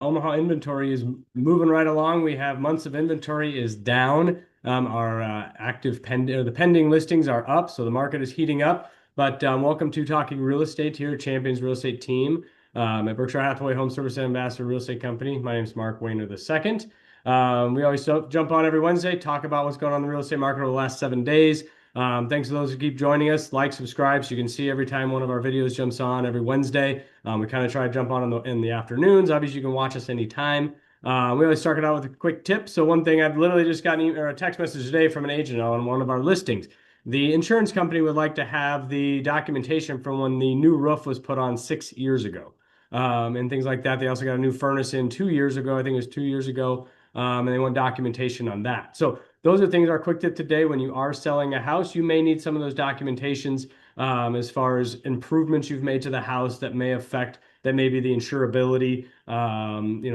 Omaha inventory is moving right along. We have months of inventory is down. Our active pending, or the pending listings are up, so the market is heating up. But welcome to Talking Real Estate here, Champions Real Estate Team at Berkshire Hathaway Home Service and Ambassador Real Estate Company. My name is Mark Wayner II. We always jump on every Wednesday, talk about what's going on in the real estate market over the last 7 days. Thanks to those who keep joining us. Like, subscribe, so you can see every time one of our videos jumps on every Wednesday. We kind of try to jump on in the afternoons. Obviously, you can watch us anytime. We always start it out with a quick tip. So one thing I've literally just gotten a text message today from an agent on one of our listings. The insurance company would like to have the documentation from when the new roof was put on 6 years ago, and things like that. They also got a new furnace in 2 years ago. I think it was 2 years ago, and they want documentation on that. So those are things. Our quick tip today: when you are selling a house, you may need some of those documentations as far as improvements you've made to the house that may affect that may be the insurability,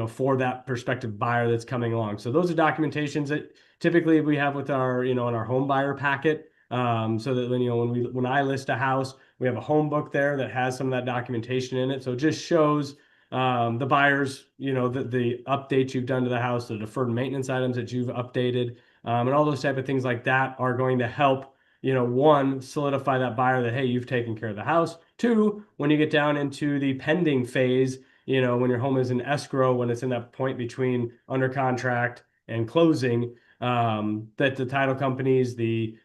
for that prospective buyer that's coming along. So those are documentations that typically we have with our, in our home buyer packet. So that when I list a house, we have a home book there that has some of that documentation in it. So it just shows the buyers, the updates you've done to the house, the deferred maintenance items that you've updated, and all those type of things like that are going to help, one, solidify that buyer that, hey, you've taken care of the house. Two, when you get down into the pending phase, when your home is in escrow, when it's in that point between under contract and closing, that the title companies, the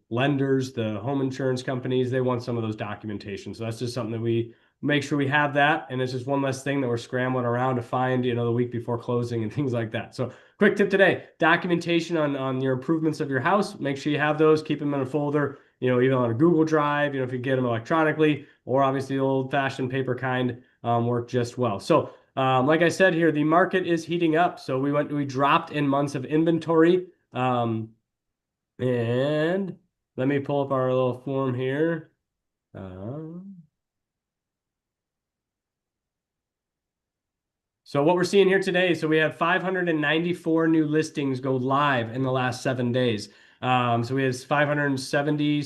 lenders, the home insurance companies, they want some of those documentation. So that's just something that we make sure we have that. And it's just one less thing that we're scrambling around to find, the week before closing and things like that. So quick tip today: documentation on your improvements of your house. Make sure you have those, keep them in a folder, either on a Google Drive, if you get them electronically, or obviously the old-fashioned paper kind work just well. So like I said here, the market is heating up. So we dropped in months of inventory. And let me pull up our little form here. So what we're seeing here today, so we have 594 new listings go live in the last 7 days. So we had 570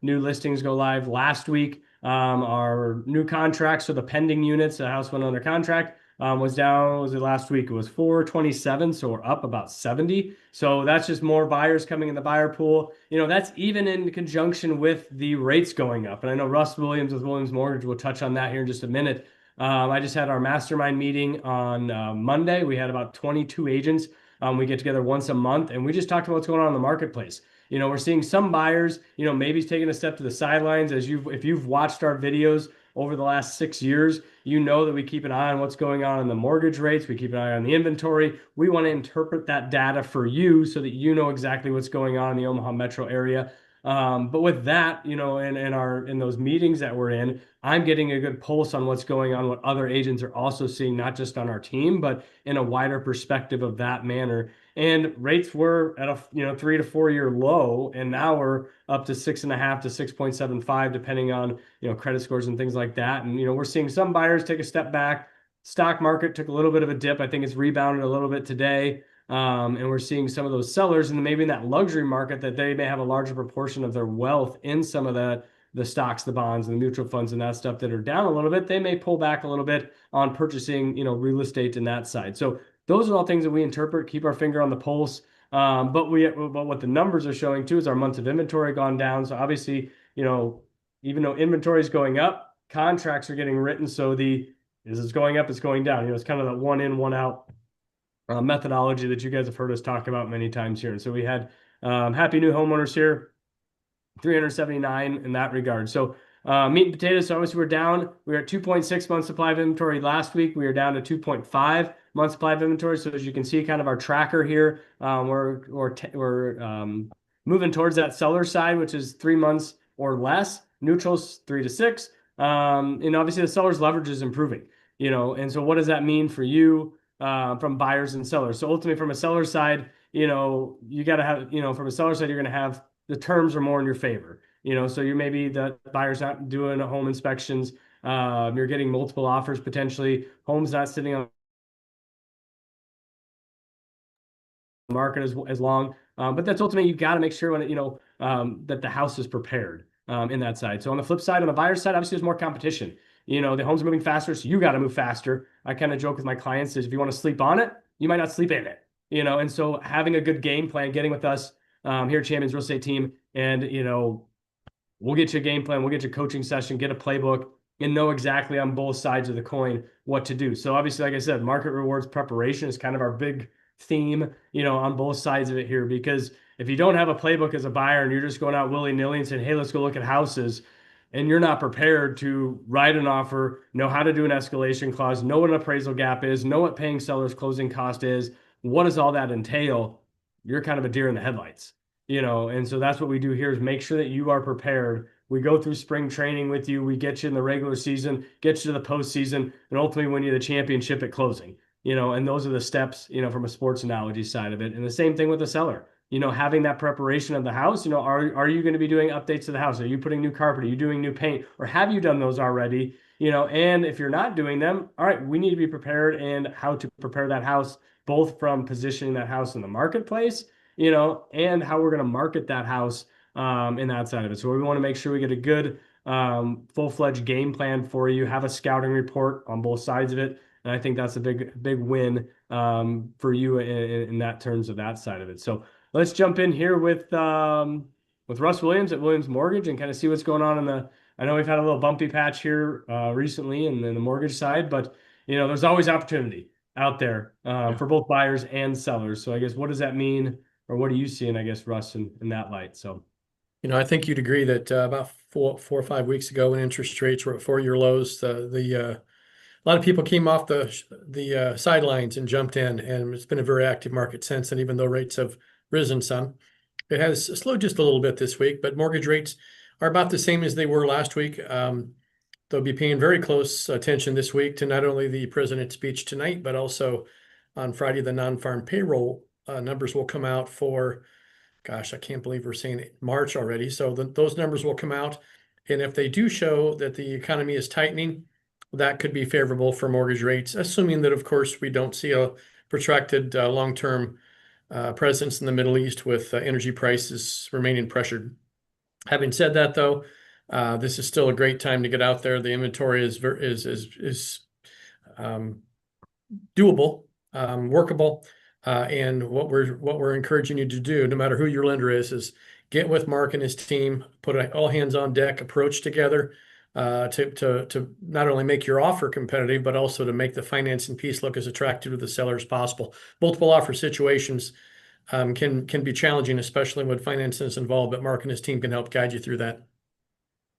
new listings go live last week. Our new contracts, so the pending units, the house went under contract, was down. Was it last week? It was 427, so we're up about 70. So that's just more buyers coming in the buyer pool. That's even in conjunction with the rates going up. And I know Russ Williams with Williams Mortgage will touch on that here in just a minute. I just had our mastermind meeting on Monday. We had about 22 agents. We get together once a month, and we just talked about what's going on in the marketplace. We're seeing some buyers, maybe taking a step to the sidelines. If you've watched our videos over the last 6 years, that we keep an eye on what's going on in the mortgage rates. We keep an eye on the inventory. We want to interpret that data for you so that you know exactly what's going on in the Omaha metro area. But with that, in those meetings that we're in, I'm getting a good pulse on what's going on, what other agents are also seeing, not just on our team, but in a wider perspective of that manner. And rates were at a 3 to 4 year low, and now we're up to 6.5 to 6.75, depending on credit scores and things like that. And we're seeing some buyers take a step back. Stock market took a little bit of a dip. I think it's rebounded a little bit today. And we're seeing some of those sellers, and maybe in that luxury market, that they may have a larger proportion of their wealth in some of the stocks, the bonds, and the mutual funds and that stuff that are down a little bit. They may pull back a little bit on purchasing, real estate in that side. So those are all things that we interpret, keep our finger on the pulse. But what the numbers are showing too is our months of inventory gone down. So obviously, even though inventory is going up, contracts are getting written. So as it's going up, it's going down. It's kind of the one in, one out methodology that you guys have heard us talk about many times here. And so we had happy new homeowners here, 379 in that regard. So meat and potatoes, so obviously we're down. We were at 2.6 months supply of inventory last week. We are down to 2.5 months supply of inventory. So as you can see, kind of our tracker here, we're moving towards that seller side, which is 3 months or less. Neutrals 3 to 6. And obviously the seller's leverage is improving, and so what does that mean for you? From buyers and sellers. So ultimately, from a seller side, you got to have, from a seller side, you're going to have the terms are more in your favor. So you maybe the buyer's not doing home inspections. You're getting multiple offers potentially. Home's not sitting on the market as long. But that's ultimately, you got to make sure when that the house is prepared in that side. So on the flip side, on the buyer side, obviously there's more competition. The home's moving faster, so you got to move faster. I kind of joke with my clients is if you want to sleep on it, you might not sleep in it. And so having a good game plan, getting with us here at Champions Real Estate Team, and we'll get you a game plan, we'll get you a coaching session, get a playbook, and know exactly on both sides of the coin what to do. So obviously, like I said, market rewards preparation is kind of our big theme, on both sides of it here. Because if you don't have a playbook as a buyer and you're just going out willy-nilly and saying, hey, let's go look at houses, and you're not prepared to write an offer, know how to do an escalation clause, know what an appraisal gap is, know what paying seller's closing cost is, what does all that entail? You're kind of a deer in the headlights. And so that's what we do here is make sure that you are prepared. We go through spring training with you. We get you in the regular season, get you to the postseason, and ultimately win you the championship at closing. And those are the steps, from a sports analogy side of it. And the same thing with the seller. Having that preparation of the house, are you going to be doing updates to the house? Are you putting new carpet? Are you doing new paint? Or have you done those already? And if you're not doing them, all right, we need to be prepared and how to prepare that house, both from positioning that house in the marketplace, and how we're going to market that house in that side of it. So we want to make sure we get a good full-fledged game plan for you, have a scouting report on both sides of it. And I think that's a big win for you in that terms of that side of it. So let's jump in here with Russ Williams at Williams Mortgage and kind of see what's going on I know we've had a little bumpy patch here recently in the mortgage side, but there's always opportunity out there for both buyers and sellers. So I guess what does that mean, or what are you seeing, I guess, Russ, in that light? So, I think you'd agree that about four or 5 weeks ago, when interest rates were at 4-year lows, a lot of people came off the sidelines and jumped in, and it's been a very active market since. And even though rates have risen some, it has slowed just a little bit this week. But mortgage rates are about the same as they were last week. They'll be paying very close attention this week to not only the president's speech tonight, but also on Friday, the non-farm payroll numbers will come out for, gosh, I can't believe we're saying March already. So those numbers will come out. And if they do show that the economy is tightening, that could be favorable for mortgage rates, assuming that, of course, we don't see a protracted long-term presence in the Middle East with energy prices remaining pressured. Having said that, though, this is still a great time to get out there. The inventory is doable, workable, and what we're encouraging you to do, no matter who your lender is get with Mark and his team, put an all hands on deck approach together to not only make your offer competitive, but also to make the financing piece look as attractive to the seller as possible. Multiple offer situations can be challenging, especially when financing is involved, but Mark and his team can help guide you through that.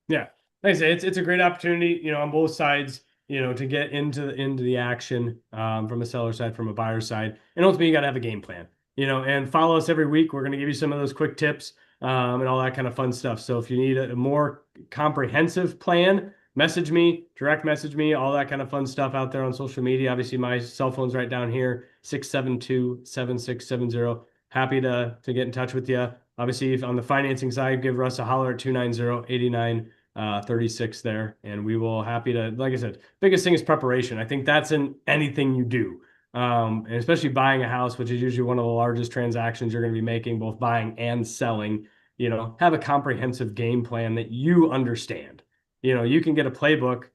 Yeah, like I say, it's a great opportunity, on both sides, to get into the action from a seller side, from a buyer side, and ultimately you got to have a game plan, and follow us every week. We're going to give you some of those quick tips and all that kind of fun stuff. So if you need a more comprehensive plan, message me, direct message me, all that kind of fun stuff out there on social media. Obviously, my cell phone's right down here, 672-7670. Happy to get in touch with you. Obviously, if on the financing side, give Russ a holler at 290-8936 there. And we will happy to, like I said, biggest thing is preparation. I think that's in anything you do. And especially buying a house, which is usually one of the largest transactions you're going to be making, both buying and selling, have a comprehensive game plan that you understand. You can get a playbook,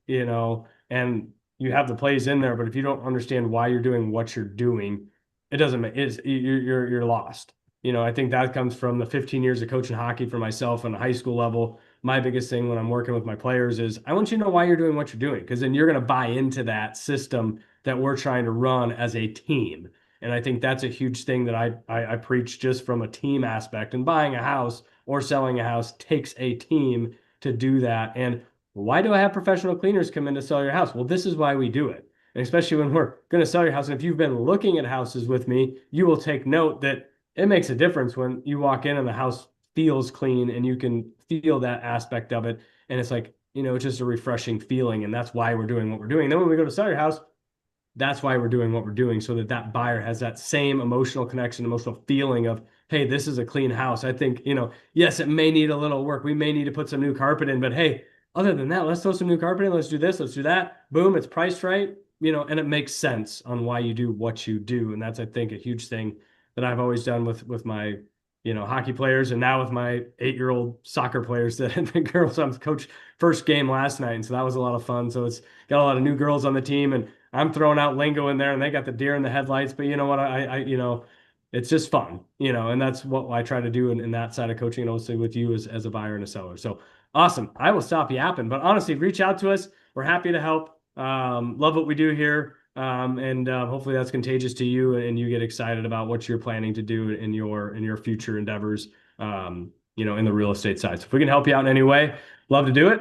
and you have the plays in there, but if you don't understand why you're doing what you're doing, it doesn't make you're lost. I think that comes from the 15 years of coaching hockey for myself on a high school level. My biggest thing when I'm working with my players is I want you to know why you're doing what you're doing, because then you're going to buy into that system that we're trying to run as a team. And I think that's a huge thing that I preach just from a team aspect. And buying a house or selling a house takes a team to do that. And why do I have professional cleaners come in to sell your house? Well, this is why we do it. And especially when we're going to sell your house. And if you've been looking at houses with me, you will take note that it makes a difference when you walk in and the house feels clean and you can feel that aspect of it. And it's like, it's just a refreshing feeling. And that's why we're doing what we're doing. And then when we go to sell your house, that's why we're doing what we're doing, so that buyer has that same emotional connection, emotional feeling of, hey, this is a clean house. I think, yes, it may need a little work. We may need to put some new carpet in, but hey, other than that, let's throw some new carpet in. Let's do this. Let's do that. Boom. It's priced right, and it makes sense on why you do what you do. And that's, I think, a huge thing that I've always done with my hockey players, and now with my 8-year-old soccer players that the girls I'm coach first game last night, and so that was a lot of fun. So it's got a lot of new girls on the team, and I'm throwing out lingo in there, and they got the deer in the headlights. But you know what, it's just fun, and that's what I try to do in that side of coaching, and also with you as a buyer and a seller. So awesome. I will stop yapping, but honestly, reach out to us. We're happy to help. Love what we do here. And hopefully that's contagious to you, and you get excited about what you're planning to do in your future endeavors, in the real estate side. So if we can help you out in any way, love to do it.